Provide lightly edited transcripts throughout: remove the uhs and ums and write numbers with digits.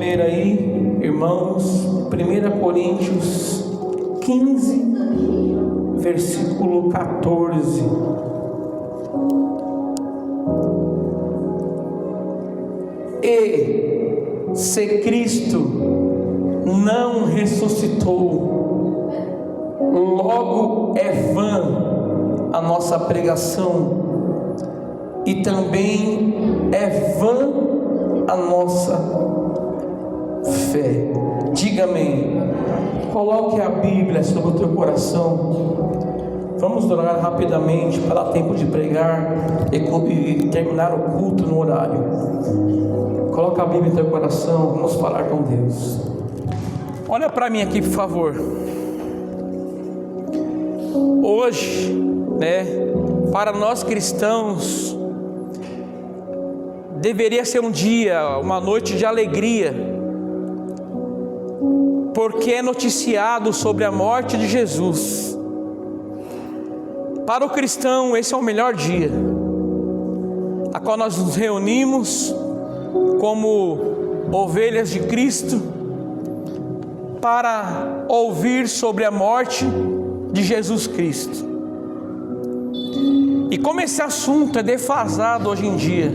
ler aí, irmãos, 1 Coríntios 15, versículo 14. E se Cristo não ressuscitou, logo é vã a nossa pregação, e também é vã a nossa fé. Diga amém. Coloque a Bíblia sobre o teu coração. Vamos orar rapidamente para dar tempo de pregar e terminar o culto no horário. Coloca a Bíblia no teu coração. Vamos falar com Deus. Olha para mim aqui, por favor. Hoje, para nós cristãos, deveria ser um dia, uma noite de alegria, porque é noticiado sobre a morte de Jesus. Para o cristão, esse é o melhor dia, a qual nós nos reunimos como ovelhas de Cristo, para ouvir sobre a morte de Jesus Cristo. E como esse assunto é defasado hoje em dia,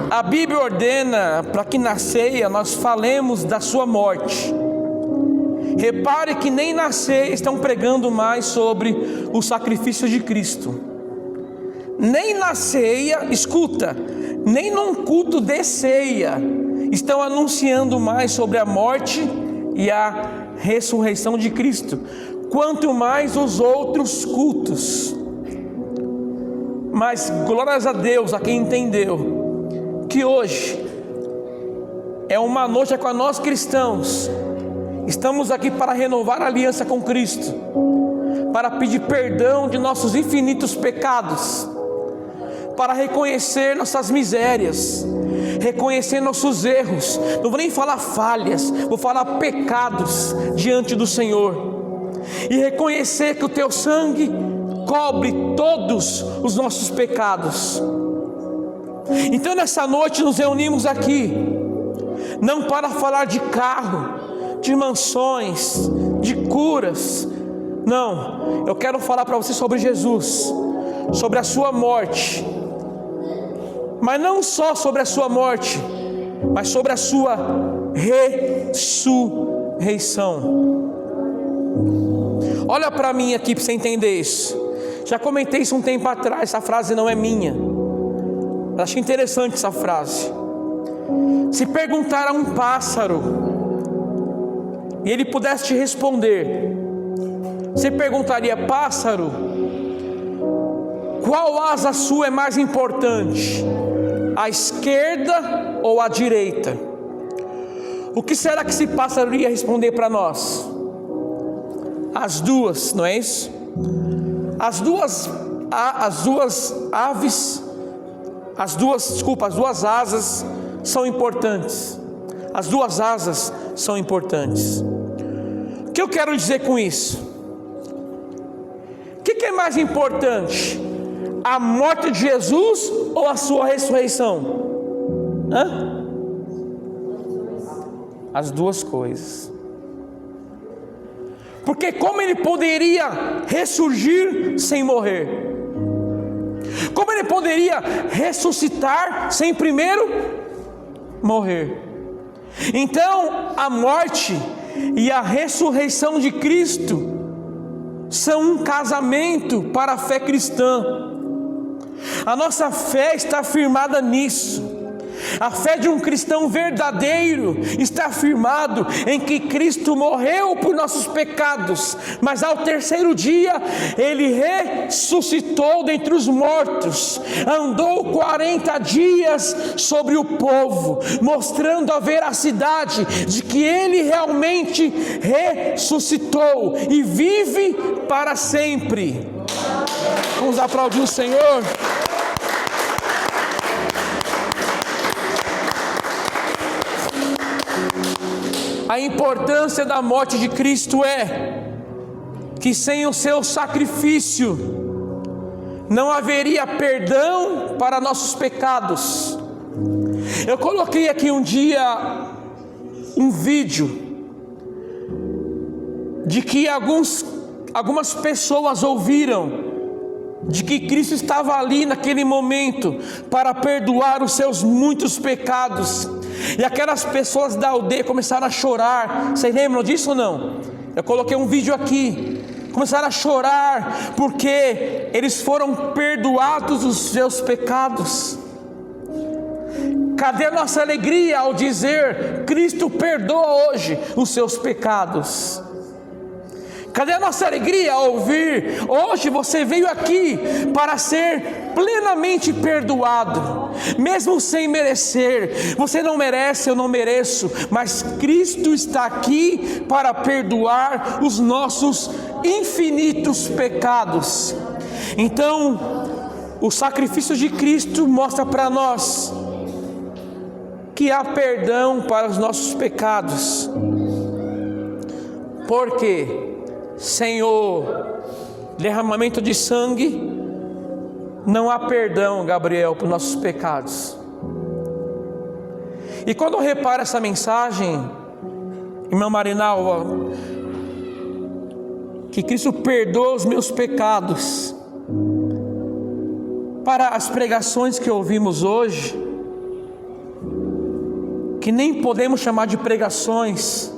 a Bíblia ordena para que na ceia nós falemos da sua morte. Repare que nem na ceia estão pregando mais sobre o sacrifício de Cristo. Nem na ceia, escuta, nem num culto de ceia estão anunciando mais sobre a morte e a ressurreição de Cristo, quanto mais os outros cultos. Mas glórias a Deus, a quem entendeu que hoje é uma noite com nós cristãos estamos aqui para renovar a aliança com Cristo, para pedir perdão de nossos infinitos pecados, para reconhecer nossas misérias, reconhecer nossos erros. Não vou nem falar falhas, vou falar pecados diante do Senhor, e reconhecer que o teu sangue cobre todos os nossos pecados. Então nessa noite nos reunimos aqui, não para falar de carro, de mansões, de curas. Não, eu quero falar para você sobre Jesus, sobre a sua morte. Mas não só sobre a sua morte, mas sobre a sua ressurreição. Olha para mim aqui para você entender isso. Já comentei isso um tempo atrás, essa frase não é minha. Achei interessante essa frase. Se perguntar a um pássaro e ele pudesse te responder, você perguntaria: pássaro, qual asa sua é mais importante, a esquerda ou a direita? O que será que esse pássaro ia responder para nós? As duas, não é isso? As duas asas são importantes. As duas asas são importantes. O que eu quero dizer com isso? O que é mais importante? A morte de Jesus ou a sua ressurreição? As duas coisas. Porque como ele poderia ressurgir sem morrer? Como ele poderia ressuscitar sem primeiro morrer? Então a morte e a ressurreição de Cristo são um casamento para a fé cristã. A nossa fé está firmada nisso. A fé de um cristão verdadeiro está firmado em que Cristo morreu por nossos pecados, mas ao terceiro dia Ele ressuscitou dentre os mortos, andou 40 dias sobre o povo, mostrando a veracidade de que Ele realmente ressuscitou e vive para sempre. Vamos aplaudir o Senhor. A importância da morte de Cristo é que sem o seu sacrifício não haveria perdão para nossos pecados. Eu coloquei aqui um dia um vídeo de que algumas pessoas ouviram de que Cristo estava ali naquele momento para perdoar os seus muitos pecados, e aquelas pessoas da aldeia começaram a chorar. Vocês lembram disso ou não? Eu coloquei um vídeo aqui. Começaram a chorar porque eles foram perdoados os seus pecados. Cadê a nossa alegria ao dizer: Cristo perdoa hoje os seus pecados? Cadê a nossa alegria ao ouvir: hoje você veio aqui para ser plenamente perdoado, mesmo sem merecer? Você não merece, eu não mereço, mas Cristo está aqui para perdoar os nossos infinitos pecados. Então, o sacrifício de Cristo mostra para nós que há perdão para os nossos pecados, porque sem o derramamento de sangue não há perdão, Gabriel, para os nossos pecados. E quando eu reparo essa mensagem, irmão Marinal, que Cristo perdoa os meus pecados, para as pregações que ouvimos hoje, que nem podemos chamar de pregações,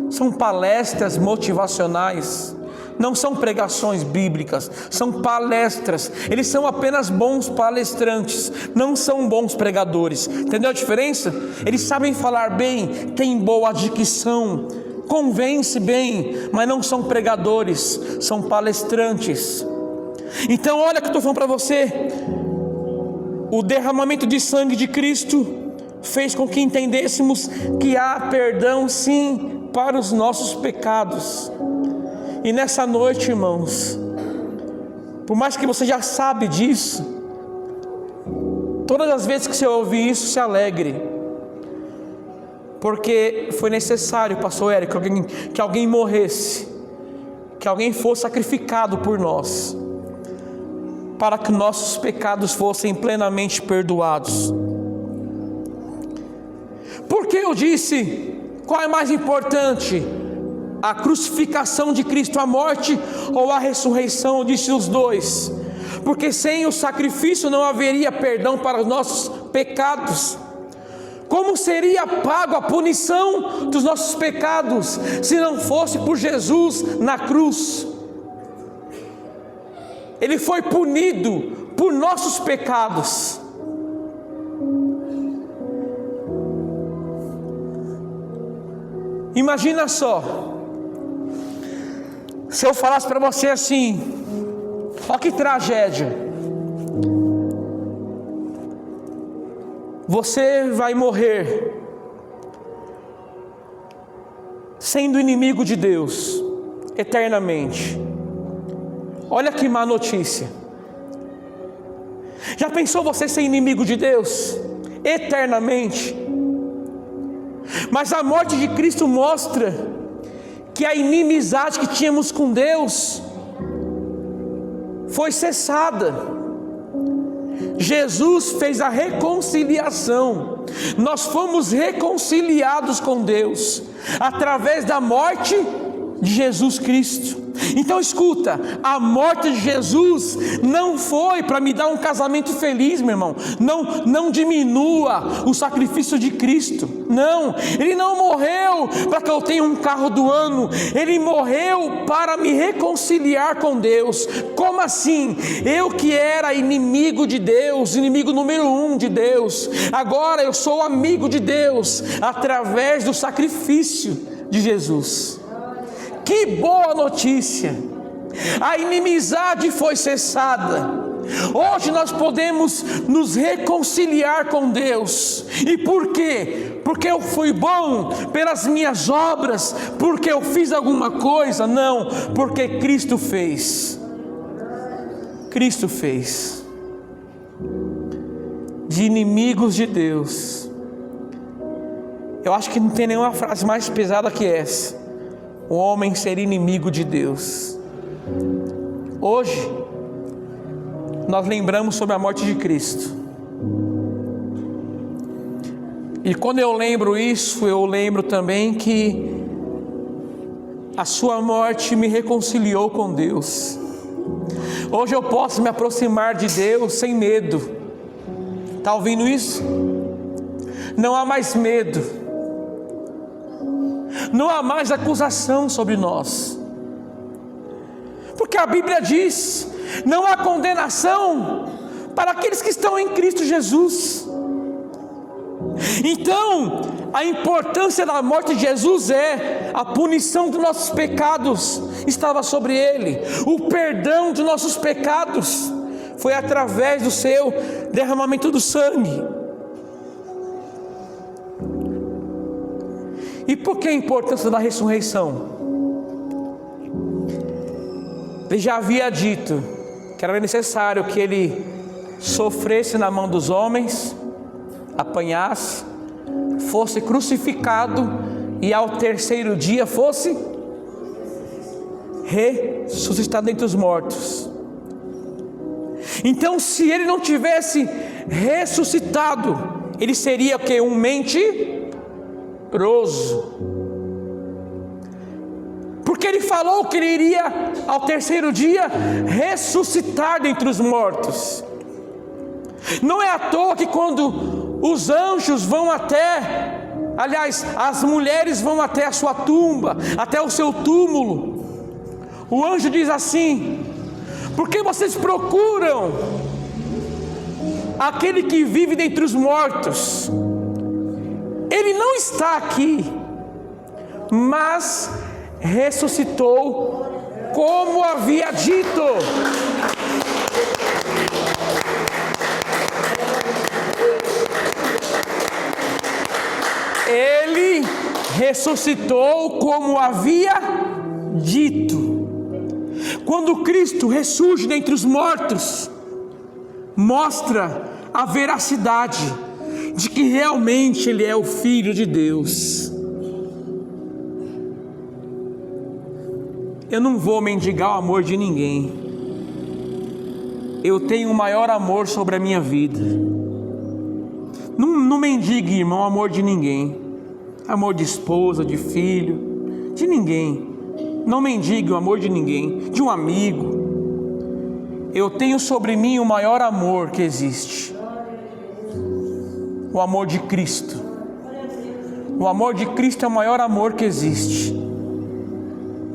são palestras motivacionais, não são pregações bíblicas, são palestras. Eles são apenas bons palestrantes, não são bons pregadores. Entendeu a diferença? Eles sabem falar bem, têm boa dicção, convence bem, mas não são pregadores, são palestrantes. Então olha o que eu estou falando para você. O derramamento de sangue de Cristo fez com que entendêssemos que há perdão sim para os nossos pecados. E nessa noite, irmãos, por mais que você já sabe disso, todas as vezes que você ouvir isso, se alegre, porque foi necessário, pastor Érico, que alguém morresse, que alguém fosse sacrificado por nós, para que nossos pecados fossem plenamente perdoados. Por que eu disse, qual é mais importante? A crucificação de Cristo, a morte ou a ressurreição? Eu disse os dois, porque sem o sacrifício não haveria perdão para os nossos pecados. Como seria pago a punição dos nossos pecados, se não fosse por Jesus na cruz? Ele foi punido por nossos pecados. Imagina só, se eu falasse para você assim: olha que tragédia, você vai morrer sendo inimigo de Deus eternamente. Olha que má notícia. Já pensou você ser inimigo de Deus eternamente? Mas a morte de Cristo mostra que a inimizade que tínhamos com Deus foi cessada. Jesus fez a reconciliação. Nós fomos reconciliados com Deus através da morte de Jesus Cristo. Então escuta, a morte de Jesus não foi para me dar um casamento feliz, meu irmão. Não diminua o sacrifício de Cristo. Não, Ele não morreu para que eu tenha um carro do ano. Ele morreu para me reconciliar com Deus. Como assim? Eu que era inimigo de Deus, inimigo número 1 de Deus, agora eu sou amigo de Deus através do sacrifício de Jesus. Que boa notícia! A inimizade foi cessada. Hoje nós podemos nos reconciliar com Deus. E por quê? Porque eu fui bom pelas minhas obras, porque eu fiz alguma coisa? Não, porque Cristo fez. Cristo fez. De inimigos de Deus. Eu acho que não tem nenhuma frase mais pesada que essa: o homem ser inimigo de Deus. Hoje nós lembramos sobre a morte de Cristo. E quando eu lembro isso, eu lembro também que a sua morte me reconciliou com Deus. Hoje eu posso me aproximar de Deus sem medo. Está ouvindo isso? Não há mais medo, não há mais acusação sobre nós, porque a Bíblia diz: não há condenação para aqueles que estão em Cristo Jesus. Então, a importância da morte de Jesus é a punição dos nossos pecados estava sobre Ele, o perdão dos nossos pecados foi através do seu derramamento do sangue. E por que a importância da ressurreição? Ele já havia dito que era necessário que Ele sofresse na mão dos homens, apanhasse, fosse crucificado e ao terceiro dia fosse ressuscitado dentre os mortos. Então, se Ele não tivesse ressuscitado, Ele seria o que? Um mentiroso. Porque Ele falou que Ele iria ao terceiro dia ressuscitar dentre os mortos. Não é à toa que quando os anjos vão as mulheres vão até a sua tumba, até o seu túmulo, o anjo diz assim: por que vocês procuram aquele que vive dentre os mortos? Ele não está aqui, mas ressuscitou, como havia dito. Ele ressuscitou como havia dito. Quando Cristo ressurge dentre os mortos, mostra a veracidade de que realmente Ele é o Filho de Deus. Eu não vou mendigar o amor de ninguém. Eu tenho o maior amor sobre a minha vida. Não mendigue, irmão, o amor de ninguém. Amor de esposa, de filho, de ninguém. Não mendigue o amor de ninguém, de um amigo. Eu tenho sobre mim o maior amor que existe, o amor de Cristo. O amor de Cristo é o maior amor que existe,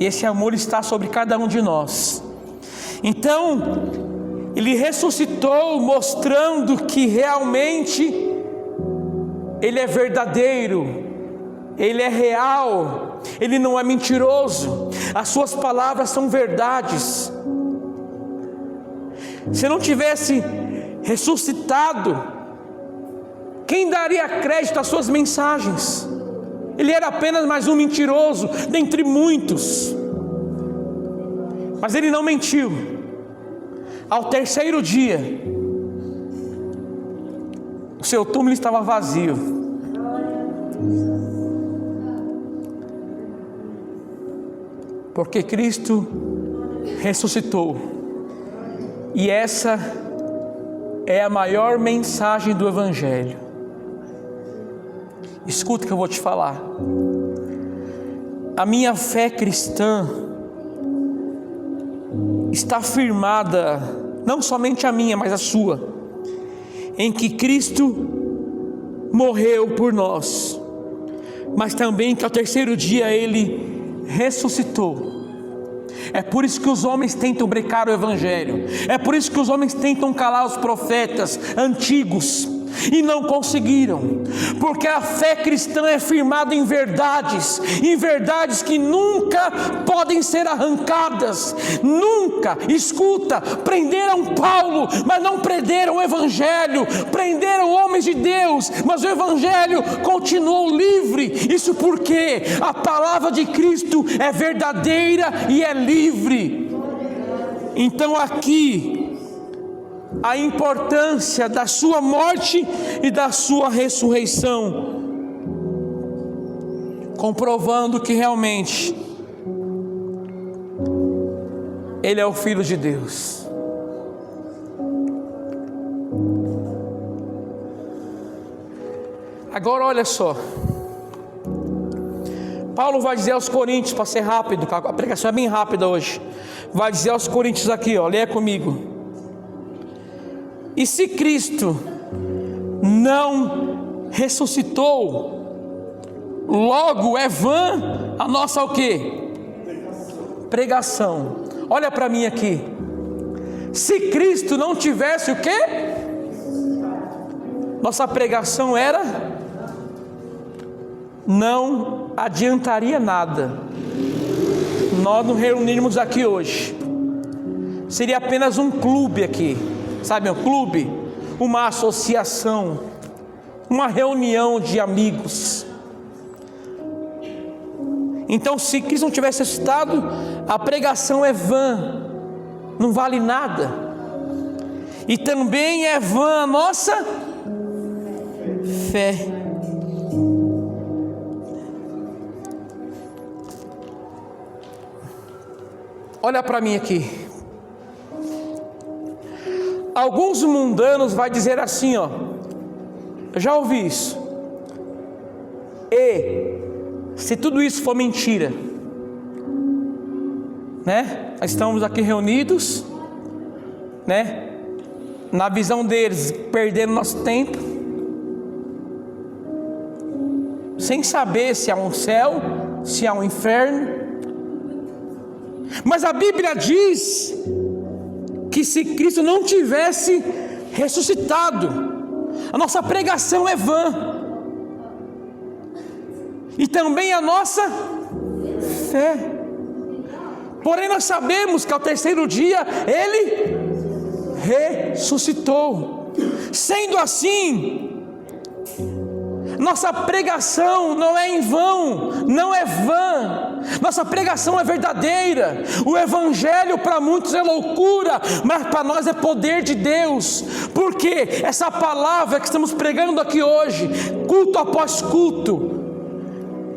e esse amor está sobre cada um de nós. Então, Ele ressuscitou, mostrando que realmente Ele é verdadeiro, Ele é real, Ele não é mentiroso, as suas palavras são verdades. Se não tivesse ressuscitado, quem daria crédito às suas mensagens? Ele era apenas mais um mentiroso dentre muitos, mas Ele não mentiu. Ao terceiro dia, o seu túmulo estava vazio. Porque Cristo ressuscitou. E essa é a maior mensagem do Evangelho. Escuta o que eu vou te falar. A minha fé cristã está firmada, não somente a minha, mas a sua, em que Cristo morreu por nós, mas também que ao terceiro dia Ele ressuscitou. É por isso que os homens tentam brecar o Evangelho, é por isso que os homens tentam calar os profetas antigos e não conseguiram, porque a fé cristã é firmada em verdades que nunca podem ser arrancadas, nunca. Escuta, prenderam Paulo, mas não prenderam o Evangelho, prenderam homens de Deus, mas o Evangelho continuou livre. Isso porque a palavra de Cristo é verdadeira e é livre. Então aqui a importância da sua morte e da sua ressurreição, comprovando que realmente Ele é o Filho de Deus. Agora olha só, Paulo vai dizer aos Coríntios, para ser rápido, a pregação é bem rápida hoje, vai dizer aos Coríntios aqui, ó, leia comigo: e se Cristo não ressuscitou, logo é vã a nossa o quê? Pregação. Olha para mim aqui, se Cristo não tivesse o quê? Nossa pregação não adiantaria nada. Nós nos reunirmos aqui hoje, seria apenas um clube aqui, sabe, um clube, uma associação, uma reunião de amigos. Então, se Cristo não tivesse ressuscitado, a pregação é vã, não vale nada, e também é vã a nossa fé. Olha para mim aqui. Alguns mundanos vai dizer assim, ó, eu já ouvi isso. E se tudo isso for mentira, né? Nós estamos aqui reunidos, né? Na visão deles, perdendo nosso tempo, sem saber se há um céu, se há um inferno. Mas a Bíblia diz que se Cristo não tivesse ressuscitado, a nossa pregação é vã, e também a nossa fé. Porém nós sabemos que ao terceiro dia Ele ressuscitou. Sendo assim, nossa pregação não é em vão, não é vã. Nossa pregação é verdadeira. O Evangelho para muitos é loucura, mas para nós é poder de Deus. Porque essa palavra que estamos pregando aqui hoje, culto após culto,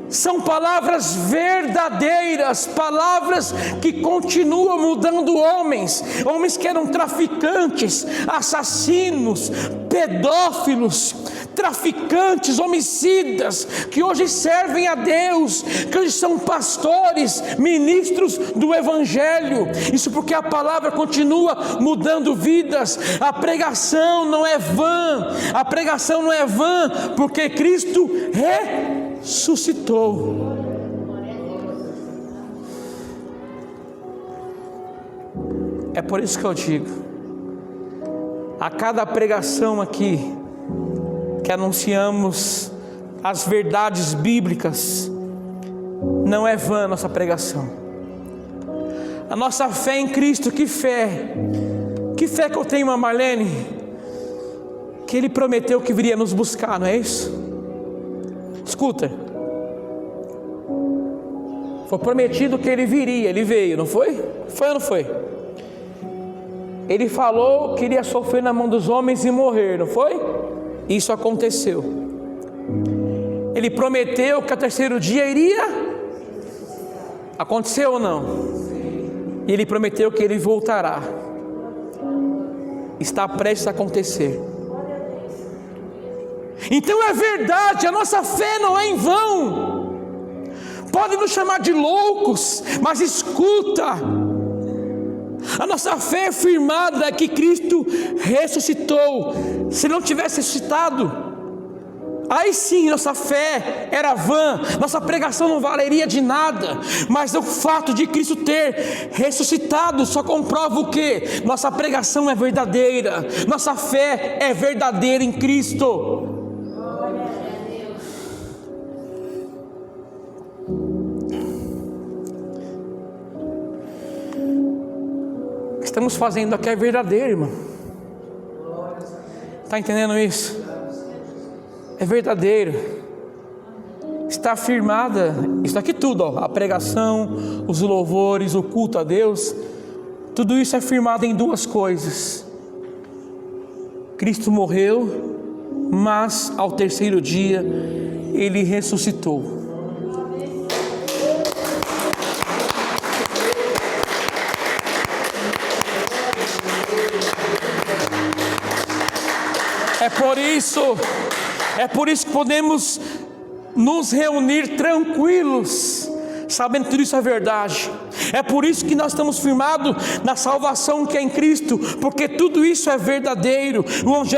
são palavras verdadeiras, palavras que continuam mudando homens que eram traficantes, assassinos, pedófilos, traficantes, homicidas, que hoje servem a Deus, que hoje são pastores, ministros do Evangelho. Isso porque a palavra continua mudando vidas. A pregação não é vã, a pregação não é vã, porque Cristo ressuscitou. É por isso que eu digo, a cada pregação aqui que anunciamos as verdades bíblicas, não é vã a nossa pregação. A nossa fé em Cristo, que fé que eu tenho, Marlene, que Ele prometeu que viria nos buscar, não é isso? Escuta, foi prometido que Ele viria, Ele veio, não foi? Foi ou não foi? Ele falou que iria sofrer na mão dos homens e morrer, não foi? Isso aconteceu. Ele prometeu que ao terceiro dia iria. Aconteceu ou não? E Ele prometeu que Ele voltará. Está prestes a acontecer. Então é verdade, a nossa fé não é em vão. Pode nos chamar de loucos, mas escuta, a nossa fé é firmada que Cristo ressuscitou. Se não tivesse ressuscitado, aí sim nossa fé era vã, nossa pregação não valeria de nada. Mas o fato de Cristo ter ressuscitado só comprova o quê? Nossa pregação é verdadeira, nossa fé é verdadeira em Cristo. O que estamos fazendo aqui é verdadeiro, irmão. Está entendendo isso? É verdadeiro. Está firmada. Isso aqui tudo, ó, a pregação, os louvores, o culto a Deus, tudo isso é firmado em duas coisas: Cristo morreu, mas ao terceiro dia Ele ressuscitou. É por isso É por isso que podemos nos reunir tranquilos, sabendo que tudo isso é verdade. É por isso que nós estamos firmados na salvação que é em Cristo, porque tudo isso é verdadeiro.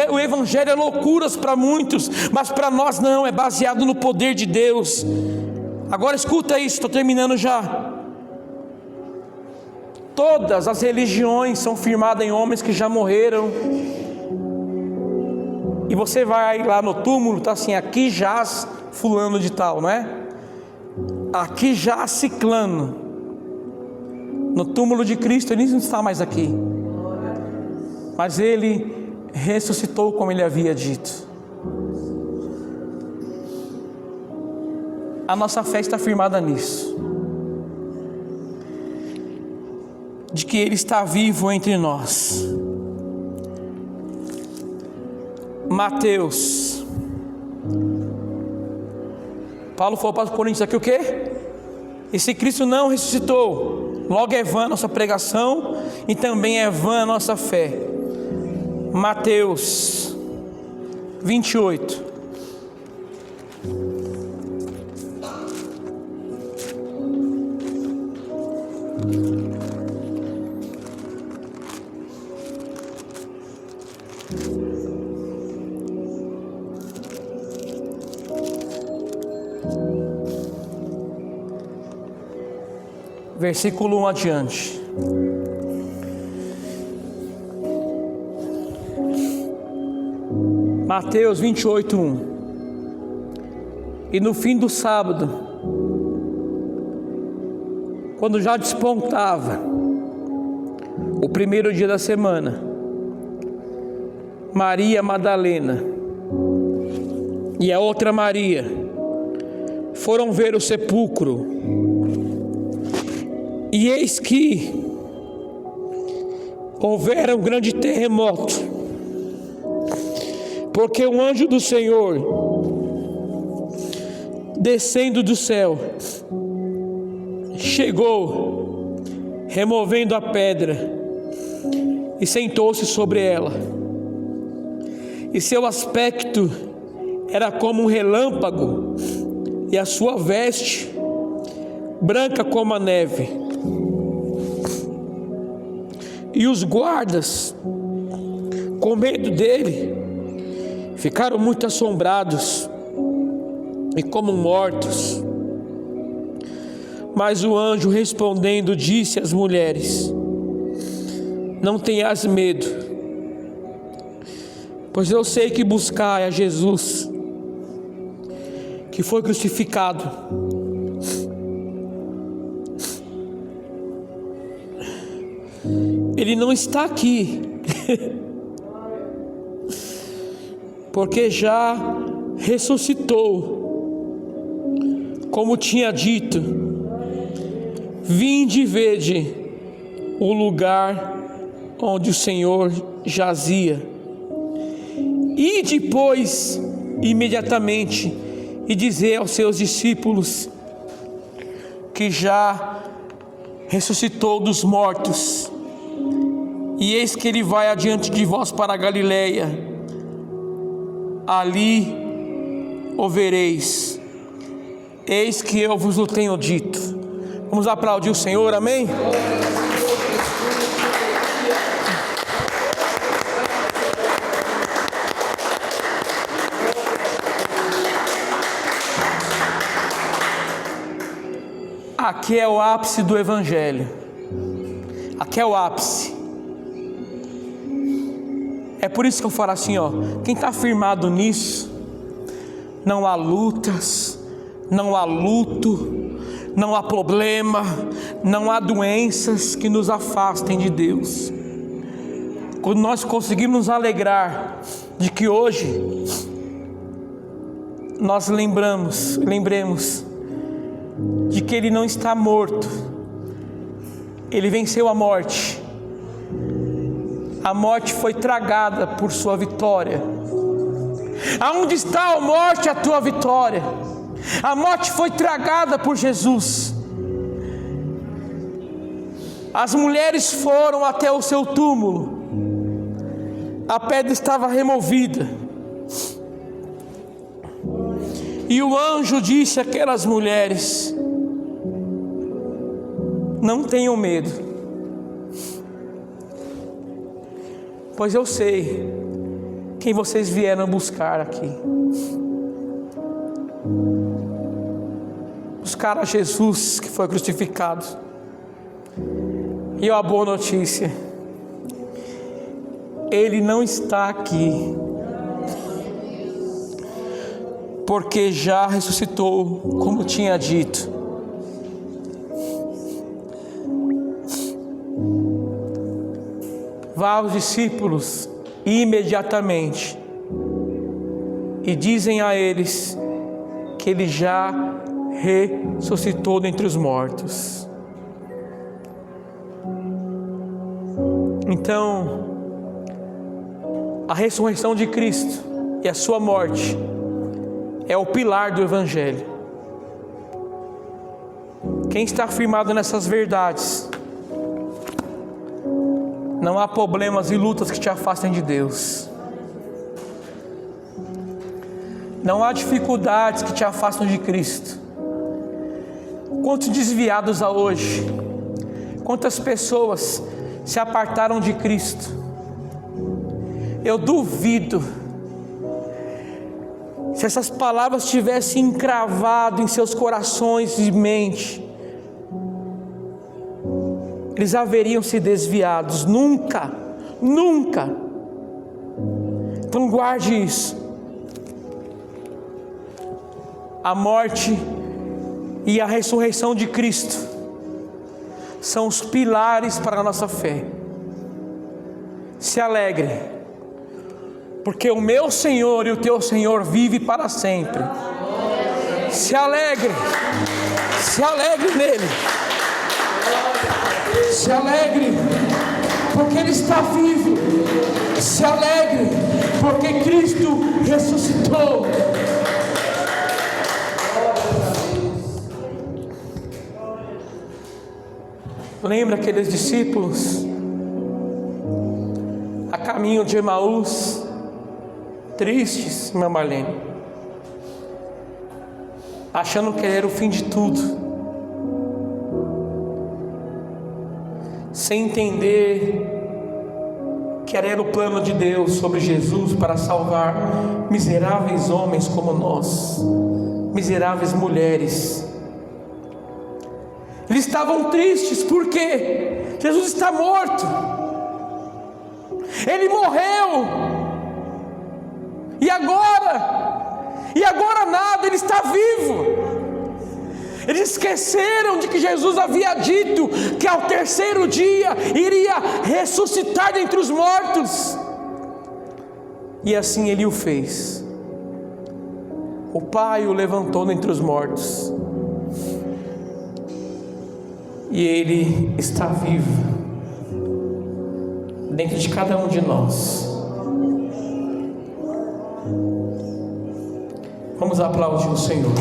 O Evangelho é loucuras para muitos, mas para nós não, é baseado no poder de Deus. Agora escuta isso, estou terminando já. Todas as religiões são firmadas em homens que já morreram. E você vai lá no túmulo, está assim: aqui jaz fulano de tal, não é? Aqui jaz ciclano. No túmulo de Cristo ele não está mais aqui, mas ele ressuscitou como ele havia dito. A nossa fé está firmada nisso, de que ele está vivo entre nós. Mateus, Paulo falou para os Coríntios aqui o quê? E se Cristo não ressuscitou, logo é vã a nossa pregação e também é vã a nossa fé. Mateus 28. Versículo 1 adiante. Mateus 28, 1. E no fim do sábado, quando já despontava o primeiro dia da semana, Maria Madalena e a outra Maria foram ver o sepulcro. E eis que houvera um grande terremoto, porque um anjo do Senhor, descendo do céu, chegou, removendo a pedra, e sentou-se sobre ela. E seu aspecto era como um relâmpago, e a sua veste branca como a neve. E os guardas, com medo dele, ficaram muito assombrados e como mortos. Mas o anjo, respondendo, disse às mulheres: não tenhas medo, pois eu sei que buscai a Jesus, que foi crucificado. Ele não está aqui, porque já ressuscitou, como tinha dito. Vinde e vede o lugar onde o Senhor jazia. E depois, imediatamente, e dizer aos seus discípulos que já ressuscitou dos mortos. E eis que ele vai adiante de vós para a Galileia, ali o vereis. Eis que eu vos o tenho dito. Vamos aplaudir o Senhor, amém? Aqui é o ápice do Evangelho. Aqui é o ápice. É por isso que eu falo assim, ó, quem está firmado nisso, não há lutas, não há luto, não há problema, não há doenças que nos afastem de Deus. Quando nós conseguimos nos alegrar de que hoje nós lembremos de que Ele não está morto, Ele venceu a morte. A morte foi tragada por sua vitória. Aonde está a morte, a tua vitória? A morte foi tragada por Jesus. As mulheres foram até o seu túmulo. A pedra estava removida. E o anjo disse àquelas mulheres: não tenham medo, pois eu sei quem vocês vieram buscar aqui. Buscaram a Jesus que foi crucificado. E a boa notícia: Ele não está aqui, porque já ressuscitou, como tinha dito. Vá aos discípulos imediatamente e dizem a eles que Ele já ressuscitou dentre os mortos. Então, a ressurreição de Cristo e a sua morte é o pilar do Evangelho. Quem está firmado nessas verdades, não há problemas e lutas que te afastem de Deus. Não há dificuldades que te afastam de Cristo. Quantos desviados há hoje? Quantas pessoas se apartaram de Cristo? Eu duvido, se essas palavras tivessem encravado em seus corações e mente, eles haveriam se desviados. Nunca, nunca. Então guarde isso. A morte e a ressurreição de Cristo são os pilares para a nossa fé. Se alegre, porque o meu Senhor e o teu Senhor vive para sempre. Se alegre nele. Se alegre, porque Ele está vivo. Se alegre, porque Cristo ressuscitou. Lembra aqueles discípulos a caminho de Emaús, tristes, irmã Marlene, achando que era o fim de tudo, sem entender que era o plano de Deus sobre Jesus para salvar miseráveis homens como nós, miseráveis mulheres. Eles estavam tristes porque Jesus está morto. Ele morreu. E agora nada, Ele está vivo. Eles esqueceram de que Jesus havia dito que ao terceiro dia iria ressuscitar dentre os mortos. E assim Ele o fez. O Pai o levantou dentre os mortos. E Ele está vivo dentro de cada um de nós. Vamos aplaudir o Senhor.